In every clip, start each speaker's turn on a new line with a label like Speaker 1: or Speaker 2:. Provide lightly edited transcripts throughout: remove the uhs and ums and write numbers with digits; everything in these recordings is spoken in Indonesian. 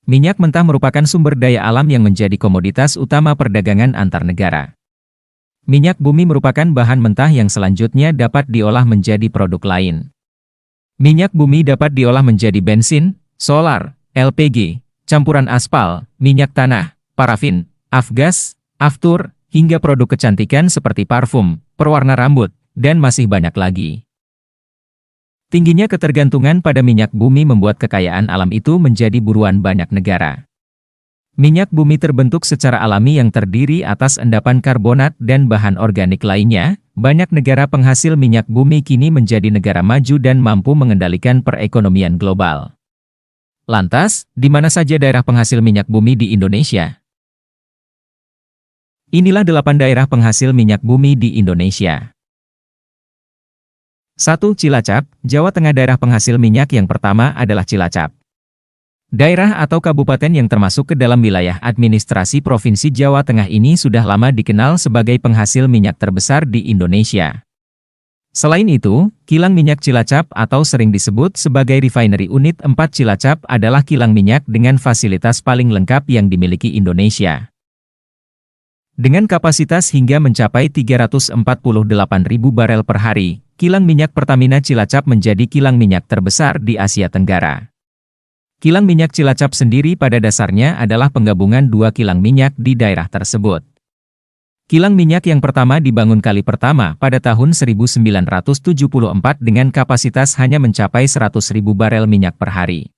Speaker 1: Minyak mentah merupakan sumber daya alam yang menjadi komoditas utama perdagangan antar negara. Minyak bumi merupakan bahan mentah yang selanjutnya dapat diolah menjadi produk lain. Minyak bumi dapat diolah menjadi bensin, solar, LPG, campuran aspal, minyak tanah, parafin, afgas, aftur, hingga produk kecantikan seperti parfum, perwarna rambut, dan masih banyak lagi. Tingginya ketergantungan pada minyak bumi membuat kekayaan alam itu menjadi buruan banyak negara. Minyak bumi terbentuk secara alami yang terdiri atas endapan karbonat dan bahan organik lainnya. Banyak negara penghasil minyak bumi kini menjadi negara maju dan mampu mengendalikan perekonomian global. Lantas, di mana saja daerah penghasil minyak bumi di Indonesia? Inilah 8 daerah penghasil minyak bumi di Indonesia. 1. Cilacap, Jawa Tengah. Daerah penghasil minyak yang pertama adalah Cilacap. Daerah atau kabupaten yang termasuk ke dalam wilayah administrasi Provinsi Jawa Tengah ini sudah lama dikenal sebagai penghasil minyak terbesar di Indonesia. Selain itu, kilang minyak Cilacap atau sering disebut sebagai Refinery Unit 4 Cilacap adalah kilang minyak dengan fasilitas paling lengkap yang dimiliki Indonesia. Dengan kapasitas hingga mencapai 348.000 barel per hari, kilang minyak Pertamina Cilacap menjadi kilang minyak terbesar di Asia Tenggara. Kilang minyak Cilacap sendiri pada dasarnya adalah penggabungan dua kilang minyak di daerah tersebut. Kilang minyak yang pertama dibangun kali pertama pada tahun 1974 dengan kapasitas hanya mencapai 100.000 barel minyak per hari.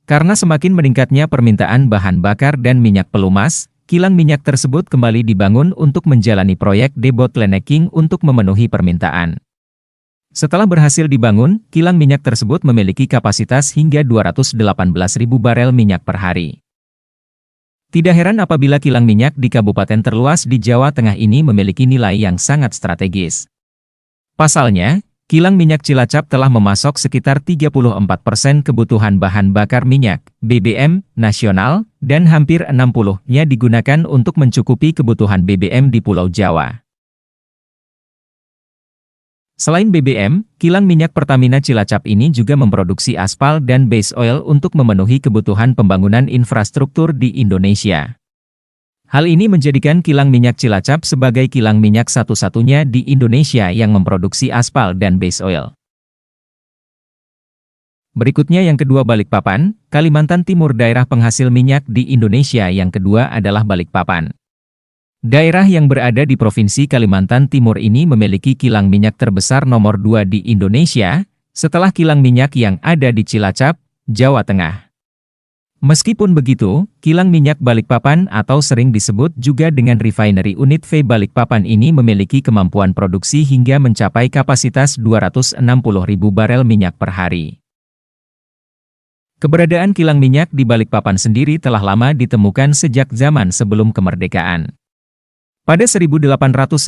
Speaker 1: Karena semakin meningkatnya permintaan bahan bakar dan minyak pelumas, kilang minyak tersebut kembali dibangun untuk menjalani proyek debottlenecking untuk memenuhi permintaan. Setelah berhasil dibangun, kilang minyak tersebut memiliki kapasitas hingga 218.000 barel minyak per hari. Tidak heran apabila kilang minyak di kabupaten terluas di Jawa Tengah ini memiliki nilai yang sangat strategis. Pasalnya, kilang minyak Cilacap telah memasok sekitar 34% kebutuhan bahan bakar minyak, BBM, nasional, dan hampir 60%-nya digunakan untuk mencukupi kebutuhan BBM di Pulau Jawa. Selain BBM, kilang minyak Pertamina Cilacap ini juga memproduksi aspal dan base oil untuk memenuhi kebutuhan pembangunan infrastruktur di Indonesia. Hal ini menjadikan kilang minyak Cilacap sebagai kilang minyak satu-satunya di Indonesia yang memproduksi aspal dan base oil. Berikutnya yang kedua Balikpapan, Kalimantan Timur. Daerah penghasil minyak di Indonesia yang kedua adalah Balikpapan. Daerah yang berada di Provinsi Kalimantan Timur ini memiliki kilang minyak terbesar nomor 2 di Indonesia, setelah kilang minyak yang ada di Cilacap, Jawa Tengah. Meskipun begitu, kilang minyak Balikpapan atau sering disebut juga dengan Refinery Unit V Balikpapan ini memiliki kemampuan produksi hingga mencapai kapasitas 260.000 barel minyak per hari. Keberadaan kilang minyak di Balikpapan sendiri telah lama ditemukan sejak zaman sebelum kemerdekaan. Pada 1897,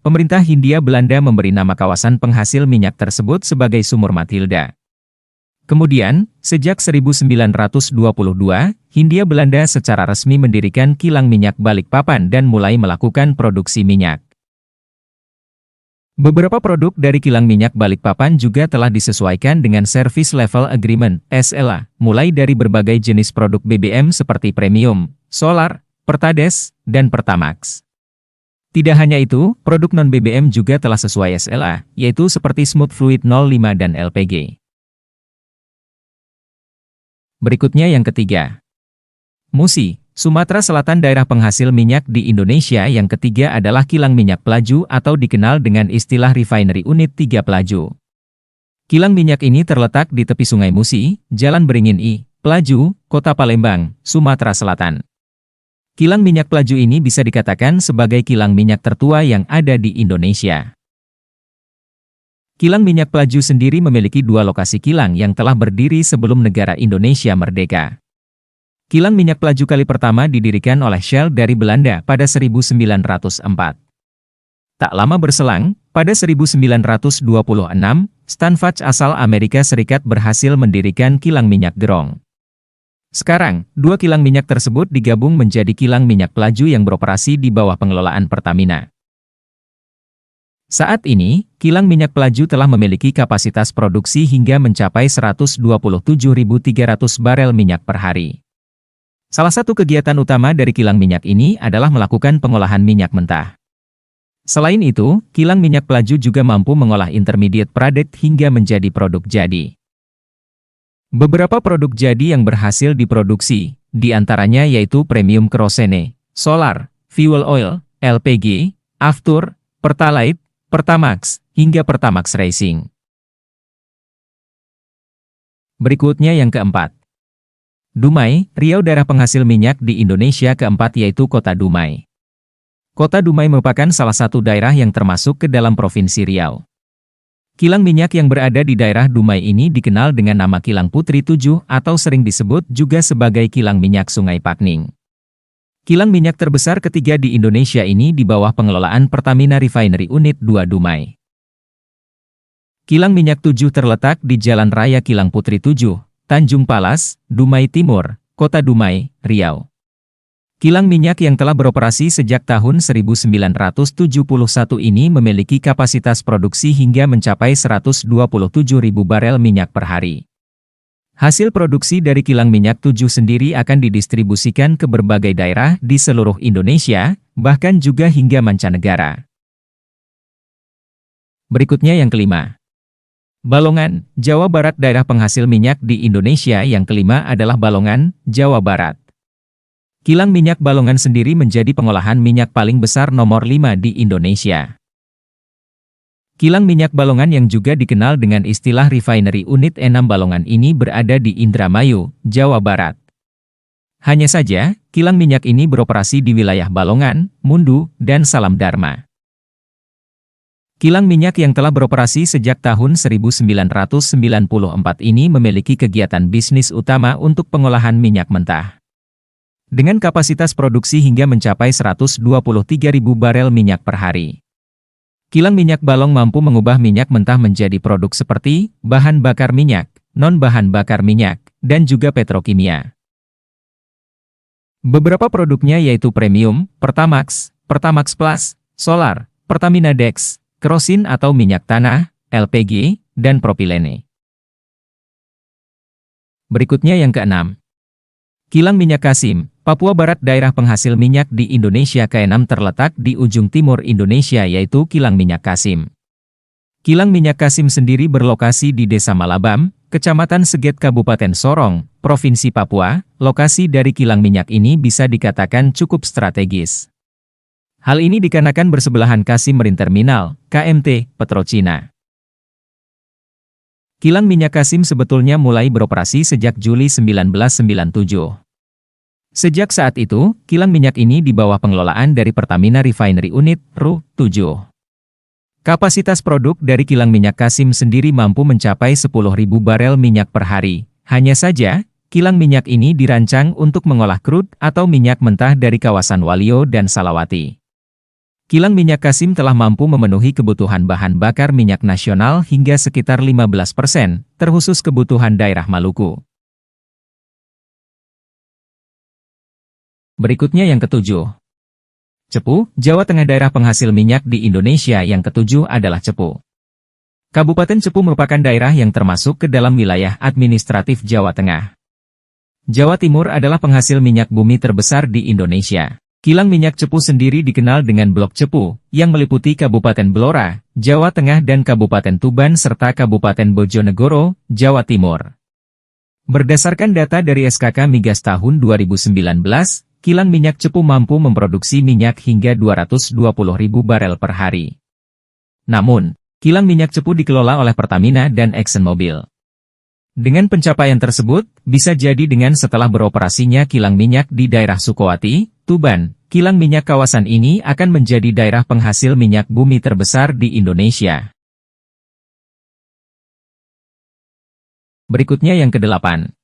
Speaker 1: pemerintah Hindia Belanda memberi nama kawasan penghasil minyak tersebut sebagai Sumur Matilda. Kemudian, sejak 1922, Hindia Belanda secara resmi mendirikan kilang minyak Balikpapan dan mulai melakukan produksi minyak. Beberapa produk dari kilang minyak Balikpapan juga telah disesuaikan dengan Service Level Agreement (SLA), mulai dari berbagai jenis produk BBM seperti Premium, Solar, Pertades, dan Pertamax. Tidak hanya itu, produk non-BBM juga telah sesuai SLA, yaitu seperti Smooth Fluid 05 dan LPG. Berikutnya yang ketiga. Musi, Sumatera Selatan. Daerah penghasil minyak di Indonesia yang ketiga adalah kilang minyak Pelaju atau dikenal dengan istilah Refinery Unit 3 Pelaju. Kilang minyak ini terletak di tepi Sungai Musi, Jalan Beringin I, Pelaju, Kota Palembang, Sumatera Selatan. Kilang minyak Pelaju ini bisa dikatakan sebagai kilang minyak tertua yang ada di Indonesia. Kilang minyak Pelaju sendiri memiliki dua lokasi kilang yang telah berdiri sebelum negara Indonesia merdeka. Kilang minyak Pelaju kali pertama didirikan oleh Shell dari Belanda pada 1904. Tak lama berselang, pada 1926, Stanford asal Amerika Serikat berhasil mendirikan kilang minyak Gerong. Sekarang, dua kilang minyak tersebut digabung menjadi kilang minyak Pelaju yang beroperasi di bawah pengelolaan Pertamina. Saat ini, kilang minyak Pelaju telah memiliki kapasitas produksi hingga mencapai 127.300 barel minyak per hari. Salah satu kegiatan utama dari kilang minyak ini adalah melakukan pengolahan minyak mentah. Selain itu, kilang minyak Pelaju juga mampu mengolah intermediate product hingga menjadi produk jadi. Beberapa produk jadi yang berhasil diproduksi, di antaranya yaitu premium kerosene, solar, fuel oil, LPG, aftur, pertalite, Pertamax, hingga Pertamax Racing. Berikutnya yang keempat. Dumai, Riau daerah penghasil minyak di Indonesia keempat yaitu Kota Dumai. Kota Dumai merupakan salah satu daerah yang termasuk ke dalam Provinsi Riau. Kilang minyak yang berada di daerah Dumai ini dikenal dengan nama Kilang Putri 7 atau sering disebut juga sebagai Kilang Minyak Sungai Pakning. Kilang minyak terbesar ketiga di Indonesia ini di bawah pengelolaan Pertamina Refinery Unit 2 Dumai. Kilang minyak 7 terletak di Jalan Raya Kilang Putri 7, Tanjung Palas, Dumai Timur, Kota Dumai, Riau. Kilang minyak yang telah beroperasi sejak tahun 1971 ini memiliki kapasitas produksi hingga mencapai 127.000 barel minyak per hari. Hasil produksi dari kilang minyak 7 sendiri akan didistribusikan ke berbagai daerah di seluruh Indonesia, bahkan juga hingga mancanegara. Berikutnya yang kelima. Balongan, Jawa Barat daerah penghasil minyak di Indonesia yang kelima adalah Balongan, Jawa Barat. Kilang minyak Balongan sendiri menjadi pengolahan minyak paling besar nomor 5 di Indonesia. Kilang minyak Balongan yang juga dikenal dengan istilah Refinery Unit 6 Balongan ini berada di Indramayu, Jawa Barat. Hanya saja, kilang minyak ini beroperasi di wilayah Balongan, Mundu, dan Salam Dharma. Kilang minyak yang telah beroperasi sejak tahun 1994 ini memiliki kegiatan bisnis utama untuk pengolahan minyak mentah. Dengan kapasitas produksi hingga mencapai 123.000 barel minyak per hari. Kilang minyak Balong mampu mengubah minyak mentah menjadi produk seperti bahan bakar minyak, non-bahan bakar minyak, dan juga petrokimia. Beberapa produknya yaitu premium, Pertamax, Pertamax Plus, solar, Pertamina Dex, kerosin atau minyak tanah, LPG, dan propilene. Berikutnya yang keenam. Kilang minyak Kasim, Papua Barat daerah penghasil minyak di Indonesia ke-6 terletak di ujung timur Indonesia yaitu Kilang Minyak Kasim. Kilang Minyak Kasim sendiri berlokasi di Desa Malabam, Kecamatan Seget Kabupaten Sorong, Provinsi Papua. Lokasi dari kilang minyak ini bisa dikatakan cukup strategis. Hal ini dikarenakan bersebelahan Kasim Marine Terminal, KMT, Petrocina. Kilang minyak Kasim sebetulnya mulai beroperasi sejak Juli 1997. Sejak saat itu, kilang minyak ini di bawah pengelolaan dari Pertamina Refinery Unit, RU 7. Kapasitas produk dari kilang minyak Kasim sendiri mampu mencapai 10.000 barel minyak per hari. Hanya saja, kilang minyak ini dirancang untuk mengolah crude atau minyak mentah dari kawasan Waluyo dan Salawati. Kilang minyak Kasim telah mampu memenuhi kebutuhan bahan bakar minyak nasional hingga sekitar 15%, terkhusus kebutuhan daerah Maluku. Berikutnya yang ketujuh. Cepu, Jawa Tengah daerah penghasil minyak di Indonesia yang ketujuh adalah Cepu. Kabupaten Cepu merupakan daerah yang termasuk ke dalam wilayah administratif Jawa Tengah. Jawa Timur adalah penghasil minyak bumi terbesar di Indonesia. Kilang minyak Cepu sendiri dikenal dengan Blok Cepu, yang meliputi Kabupaten Blora, Jawa Tengah dan Kabupaten Tuban serta Kabupaten Bojonegoro, Jawa Timur. Berdasarkan data dari SKK Migas tahun 2019, kilang minyak Cepu mampu memproduksi minyak hingga 220.000 barel per hari. Namun, kilang minyak Cepu dikelola oleh Pertamina dan ExxonMobil. Dengan pencapaian tersebut, bisa jadi dengan setelah beroperasinya kilang minyak di daerah Sukowati, Tuban, kilang minyak kawasan ini akan menjadi daerah penghasil minyak bumi terbesar di Indonesia. Berikutnya yang kedelapan.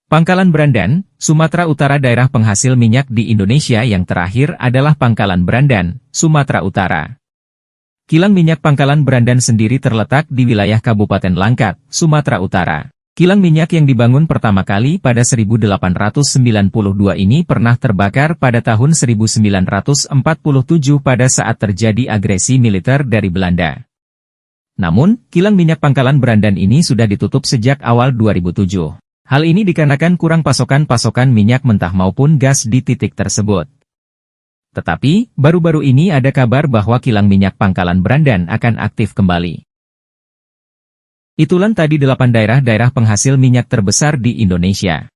Speaker 1: Pangkalan Brandan, Sumatera Utara daerah penghasil minyak di Indonesia yang terakhir adalah Pangkalan Brandan, Sumatera Utara. Kilang minyak Pangkalan Brandan sendiri terletak di wilayah Kabupaten Langkat, Sumatera Utara. Kilang minyak yang dibangun pertama kali pada 1892 ini pernah terbakar pada tahun 1947 pada saat terjadi agresi militer dari Belanda. Namun, kilang minyak Pangkalan Brandan ini sudah ditutup sejak awal 2007. Hal ini dikarenakan kurang pasokan minyak mentah maupun gas di titik tersebut. Tetapi, baru-baru ini ada kabar bahwa kilang minyak Pangkalan Brandan akan aktif kembali. Itulah tadi 8 daerah-daerah penghasil minyak terbesar di Indonesia.